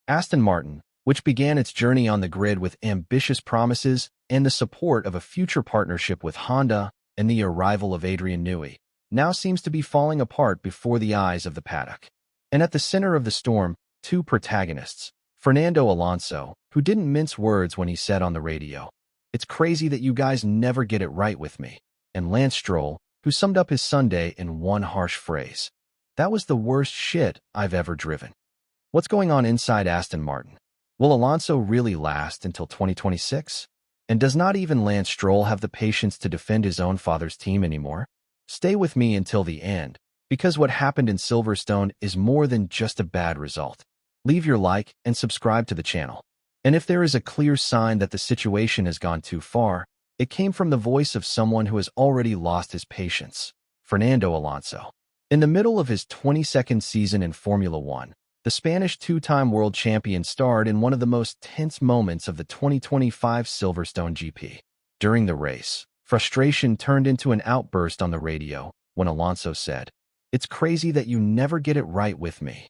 Aston Martin, which began its journey on the grid with ambitious promises and the support of a future partnership with Honda and the arrival of Adrian Newey, now seems to be falling apart before the eyes of the paddock. And at the center of the storm, two protagonists, Fernando Alonso, who didn't mince words when he said on the radio, "It's crazy that you guys never get it right with me," and Lance Stroll, who summed up his Sunday in one harsh phrase, "That was the worst shit I've ever driven." What's going on inside Aston Martin? Will Alonso really last until 2026? And does not even Lance Stroll have the patience to defend his own father's team anymore? Stay with me until the end, because what happened in Silverstone is more than just a bad result. Leave your like and subscribe to the channel. And if there is a clear sign that the situation has gone too far, it came from the voice of someone who has already lost his patience, Fernando Alonso. In the middle of his 22nd season in Formula One, the Spanish two-time world champion starred in one of the most tense moments of the 2025 Silverstone GP. During the race, frustration turned into an outburst on the radio when Alonso said, "It's crazy that you never get it right with me.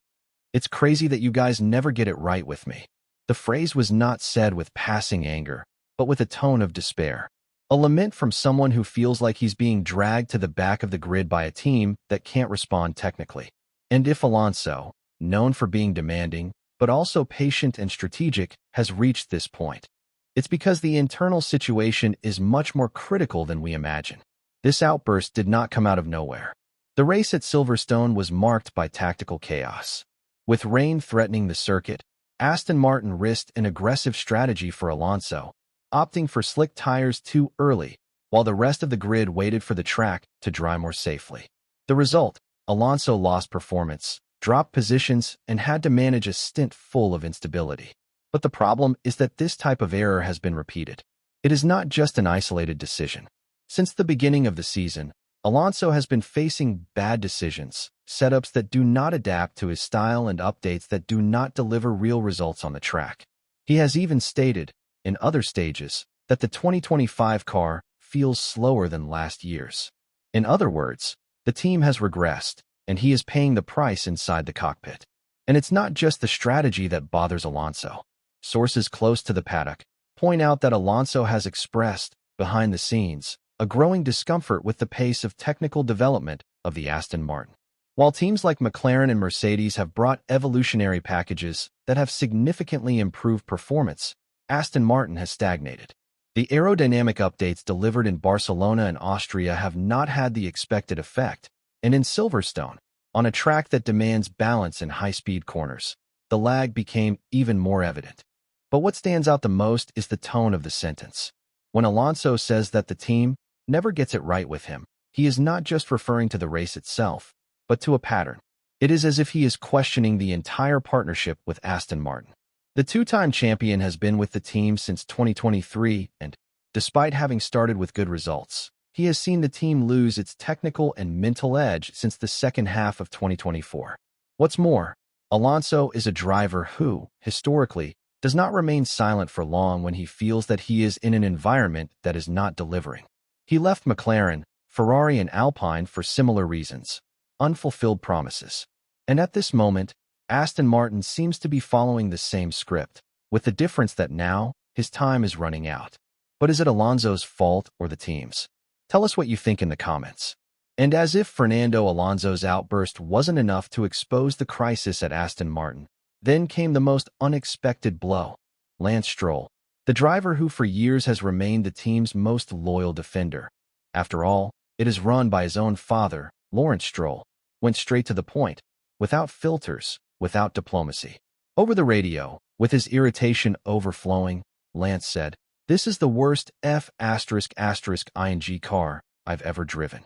It's crazy that you guys never get it right with me." The phrase was not said with passing anger, but with a tone of despair. A lament from someone who feels like he's being dragged to the back of the grid by a team that can't respond technically. And if Alonso, known for being demanding, but also patient and strategic, has reached this point, it's because the internal situation is much more critical than we imagine. This outburst did not come out of nowhere. The race at Silverstone was marked by tactical chaos. With rain threatening the circuit, Aston Martin risked an aggressive strategy for Alonso, opting for slick tires too early, while the rest of the grid waited for the track to dry more safely. The result, Alonso lost performance, dropped positions, and had to manage a stint full of instability. But the problem is that this type of error has been repeated. It is not just an isolated decision. Since the beginning of the season, Alonso has been facing bad decisions, setups that do not adapt to his style and updates that do not deliver real results on the track. He has even stated, in other stages, that the 2025 car feels slower than last year's. In other words, the team has regressed, and he is paying the price inside the cockpit. And it's not just the strategy that bothers Alonso. Sources close to the paddock point out that Alonso has expressed, behind the scenes, a growing discomfort with the pace of technical development of the Aston Martin. While teams like McLaren and Mercedes have brought evolutionary packages that have significantly improved performance, Aston Martin has stagnated. The aerodynamic updates delivered in Barcelona and Austria have not had the expected effect, and in Silverstone, on a track that demands balance in high-speed corners, the lag became even more evident. But what stands out the most is the tone of the sentence. When Alonso says that the team never gets it right with him, he is not just referring to the race itself, but to a pattern. It is as if he is questioning the entire partnership with Aston Martin. The two-time champion has been with the team since 2023, and, despite having started with good results, he has seen the team lose its technical and mental edge since the second half of 2024. What's more, Alonso is a driver who, historically, does not remain silent for long when he feels that he is in an environment that is not delivering. He left McLaren, Ferrari, and Alpine for similar reasons, unfulfilled promises. And at this moment, Aston Martin seems to be following the same script, with the difference that now, his time is running out. But is it Alonso's fault or the team's? Tell us what you think in the comments. And as if Fernando Alonso's outburst wasn't enough to expose the crisis at Aston Martin, then came the most unexpected blow. Lance Stroll, the driver who for years has remained the team's most loyal defender. After all, it is run by his own father, Lance Stroll, went straight to the point, without filters, without diplomacy. Over the radio, with his irritation overflowing, Lance said, "This is the worst F***ing car I've ever driven."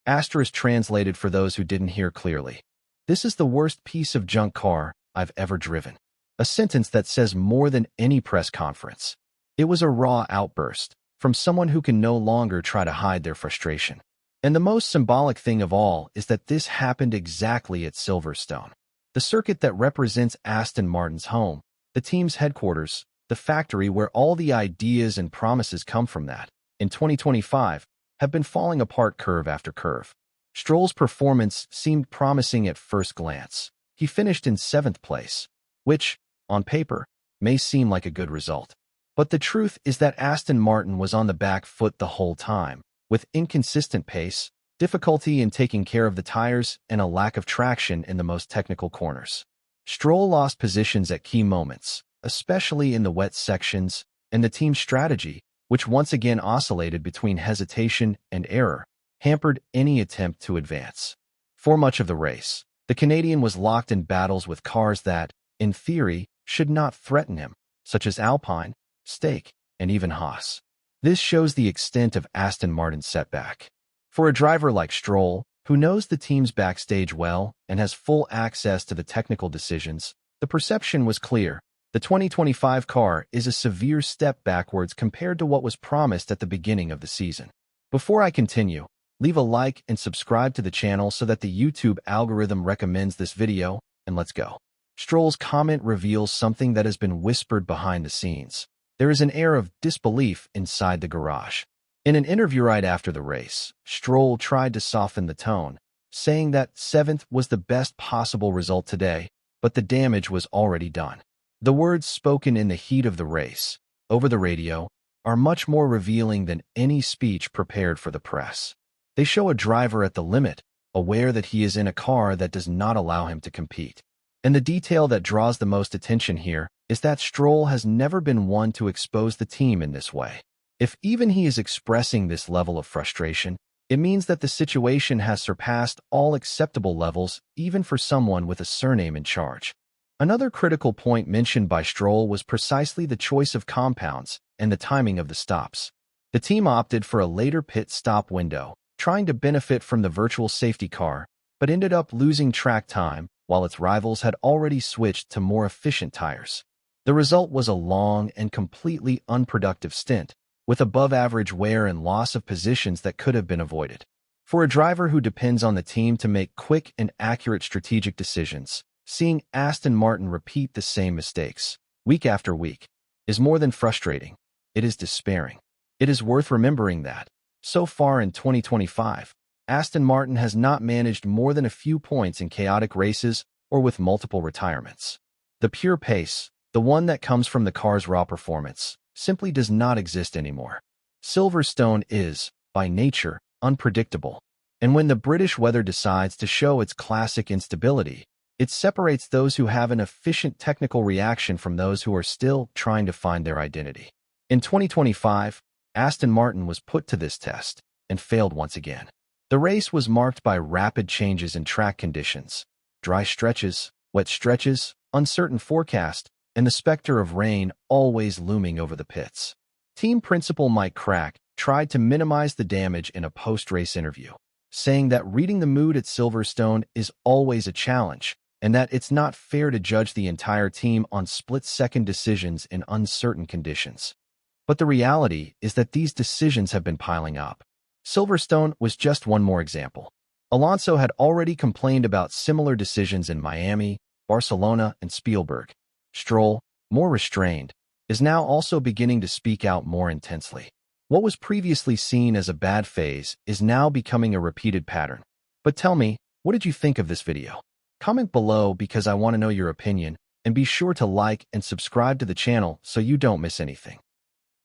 Asterisk translated for those who didn't hear clearly. This is the worst piece of junk car I've ever driven. A sentence that says more than any press conference. It was a raw outburst from someone who can no longer try to hide their frustration. And the most symbolic thing of all is that this happened exactly at Silverstone, the circuit that represents Aston Martin's home, the team's headquarters, the factory where all the ideas and promises come from that, in 2025, have been falling apart curve after curve. Stroll's performance seemed promising at first glance. He finished in 7th place, which, on paper, may seem like a good result. But the truth is that Aston Martin was on the back foot the whole time, with inconsistent pace, difficulty in taking care of the tires, and a lack of traction in the most technical corners. Stroll lost positions at key moments, especially in the wet sections, and the team's strategy, which once again oscillated between hesitation and error, hampered any attempt to advance. For much of the race, the Canadian was locked in battles with cars that, in theory, should not threaten him, such as Alpine, Stake, and even Haas. This shows the extent of Aston Martin's setback. For a driver like Stroll, who knows the team's backstage well and has full access to the technical decisions, the perception was clear. The 2025 car is a severe step backwards compared to what was promised at the beginning of the season. Before I continue, leave a like and subscribe to the channel so that the YouTube algorithm recommends this video, and let's go. Stroll's comment reveals something that has been whispered behind the scenes. There is an air of disbelief inside the garage. In an interview right after the race, Stroll tried to soften the tone, saying that 7th was the best possible result today, but the damage was already done. The words spoken in the heat of the race, over the radio, are much more revealing than any speech prepared for the press. They show a driver at the limit, aware that he is in a car that does not allow him to compete. And the detail that draws the most attention here is that Stroll has never been one to expose the team in this way. If even he is expressing this level of frustration, it means that the situation has surpassed all acceptable levels, even for someone with a surname in charge. Another critical point mentioned by Stroll was precisely the choice of compounds and the timing of the stops. The team opted for a later pit stop window, trying to benefit from the virtual safety car, but ended up losing track time while its rivals had already switched to more efficient tires. The result was a long and completely unproductive stint, with above-average wear and loss of positions that could have been avoided. For a driver who depends on the team to make quick and accurate strategic decisions, seeing Aston Martin repeat the same mistakes, week after week, is more than frustrating. It is despairing. It is worth remembering that, so far in 2025, Aston Martin has not managed more than a few points in chaotic races or with multiple retirements. The pure pace, the one that comes from the car's raw performance, simply does not exist anymore. Silverstone is, by nature, unpredictable, and when the British weather decides to show its classic instability, it separates those who have an efficient technical reaction from those who are still trying to find their identity. In 2025, Aston Martin was put to this test and failed once again. The race was marked by rapid changes in track conditions, dry stretches, wet stretches, uncertain forecast, and the specter of rain always looming over the pits. Team principal Mike Crack tried to minimize the damage in a post-race interview, saying that reading the mood at Silverstone is always a challenge, and that it's not fair to judge the entire team on split-second decisions in uncertain conditions. But the reality is that these decisions have been piling up. Silverstone was just one more example. Alonso had already complained about similar decisions in Miami, Barcelona, and Spielberg. Stroll, more restrained, is now also beginning to speak out more intensely. What was previously seen as a bad phase is now becoming a repeated pattern. But tell me, what did you think of this video? Comment below because I want to know your opinion, and be sure to like and subscribe to the channel so you don't miss anything.